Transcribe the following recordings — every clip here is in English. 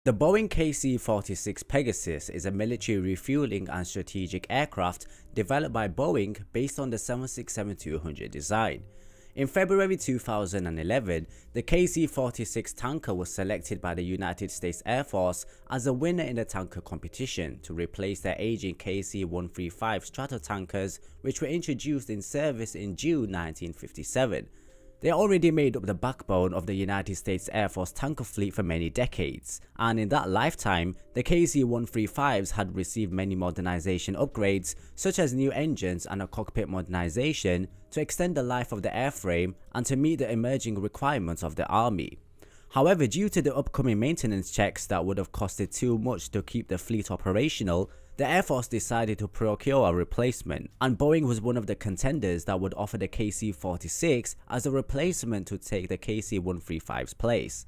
The Boeing KC-46 Pegasus is a military refueling and strategic aircraft developed by Boeing based on the 767-200 design. In February 2011, the KC-46 tanker was selected by the United States Air Force as a winner in the tanker competition to replace their aging KC-135 Stratotankers, which were introduced in service in June 1957. They already made up the backbone of the United States Air Force tanker fleet for many decades, and in that lifetime, the KC-135s had received many modernization upgrades such as new engines and a cockpit modernization to extend the life of the airframe and to meet the emerging requirements of the Army. However, due to the upcoming maintenance checks that would have costed too much to keep the fleet operational, the Air Force decided to procure a replacement, and Boeing was one of the contenders that would offer the KC-46 as a replacement to take the KC-135's place.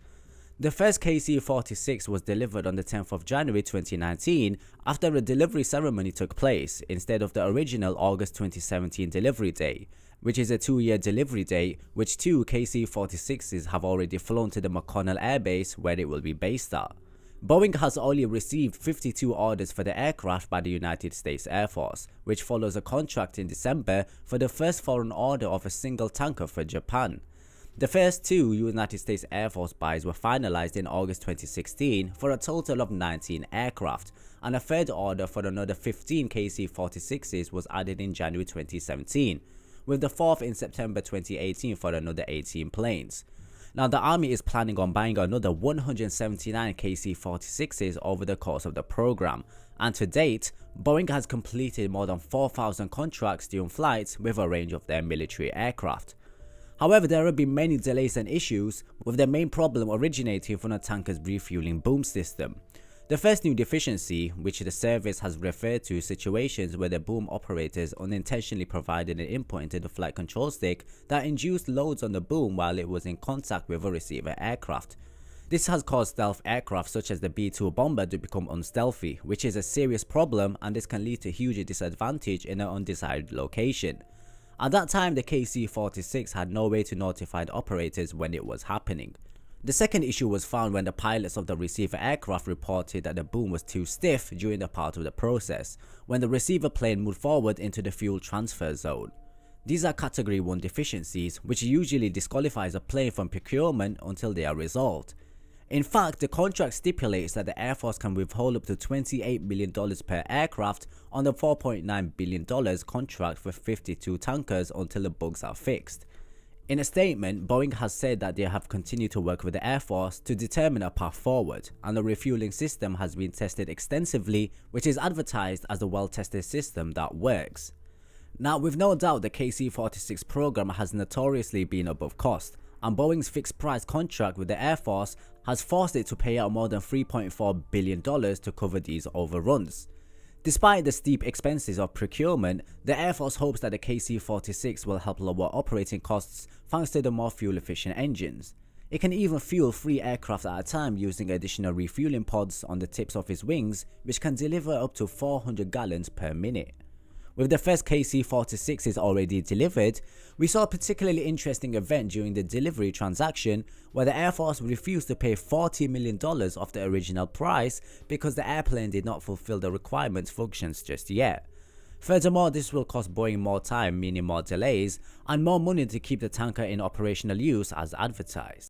The first KC-46 was delivered on the 10th of January 2019 after a delivery ceremony took place instead of the original August 2017 delivery day, which is a 2-year delivery date, which 2 KC-46s have already flown to the McConnell Air Base where it will be based at. Boeing has only received 52 orders for the aircraft by the United States Air Force, which follows a contract in December for the first foreign order of a single tanker for Japan. The first 2 United States Air Force buys were finalized in August 2016 for a total of 19 aircraft, and a third order for another 15 KC-46s was added in January 2017, with the 4th in September 2018 for another 18 planes. Now, the Army is planning on buying another 179 KC-46s over the course of the program, and to date, Boeing has completed more than 4,000 contracts during flights with a range of their military aircraft. However, there have been many delays and issues, with the main problem originating from the tanker's refueling boom system. The first new deficiency, which the service has referred to situations where the boom operators unintentionally provided an input into the flight control stick that induced loads on the boom while it was in contact with a receiver aircraft. This has caused stealth aircraft such as the B-2 bomber to become unstealthy, which is a serious problem, and this can lead to huge disadvantage in an undesired location. At that time, the KC-46 had no way to notify the operators when it was happening. The second issue was found when the pilots of the receiver aircraft reported that the boom was too stiff during the part of the process, when the receiver plane moved forward into the fuel transfer zone. These are Category 1 deficiencies, which usually disqualifies a plane from procurement until they are resolved. In fact, the contract stipulates that the Air Force can withhold up to $28 million per aircraft on the $4.9 billion contract for 52 tankers until the bugs are fixed. In a statement, Boeing has said that they have continued to work with the Air Force to determine a path forward, and the refueling system has been tested extensively, which is advertised as a well-tested system that works. Now, with no doubt, the KC-46 program has notoriously been above cost, and Boeing's fixed price contract with the Air Force has forced it to pay out more than $3.4 billion to cover these overruns. Despite the steep expenses of procurement, the Air Force hopes that the KC-46 will help lower operating costs thanks to the more fuel-efficient engines. It can even fuel 3 aircraft at a time using additional refueling pods on the tips of its wings, which can deliver up to 400 gallons per minute. With the first KC-46s already delivered, we saw a particularly interesting event during the delivery transaction where the Air Force refused to pay $40 million of the original price because the airplane did not fulfill the requirements functions just yet. Furthermore, this will cost Boeing more time, meaning more delays, and more money to keep the tanker in operational use as advertised.